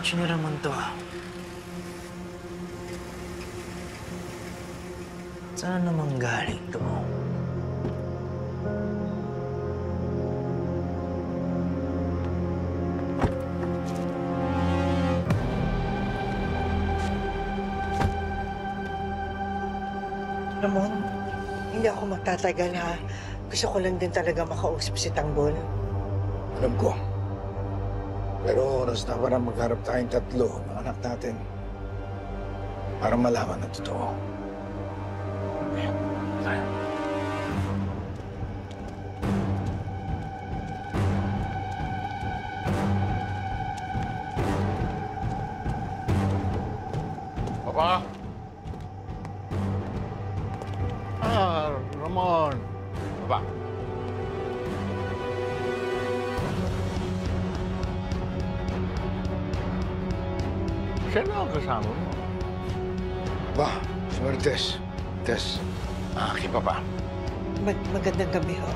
kotse ni Ramon to. Saan naman galing to? Ramon, hindi ako magtatagal ha. Gusto ko lang din talaga makausap si Tanggol. Alam ko. Pero oras na para magharap tayong tatlo ng anak natin para malaman ang totoo. Papa? Ramon. Papa? Siya na ang kasama mo. Ba, sorry, Tess. Tess, aking papa. Magandang gabi ho.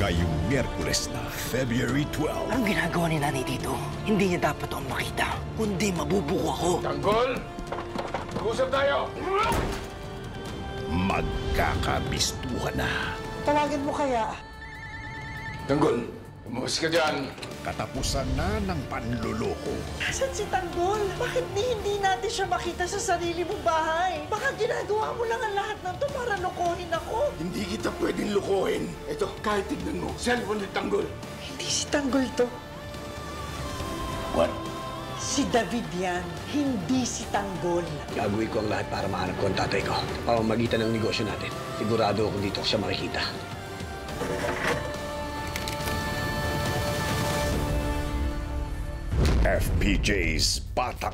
Ngayong Miyerkules na, February 12. Anong ginagawa ni nanay dito? Hindi niya dapat akong makita, kundi mabubuko ako. Tanggol! Mag-usap tayo! Magkakabistuhan na. Tawagin mo kaya? Tanggol, umuwas ka dyan. Katapusan na ng panluloko. Asan si Tanggol? Bakit hindi natin siya makita sa sarili mong bahay? Baka ginagawa mo lang ang lahat ng to para lokohin ako. Hindi kita pwedeng lukuhin. Ito, kahit tignan mo, cellphone ni Tanggol. Hindi si Tanggol to. What? Si David yan, hindi si Tanggol. Gagawin ko ang lahat para mahanap ko ang tatay ko. Pamamagitan ng negosyo natin. Sigurado akong dito ko siya makikita. FPJ's Batang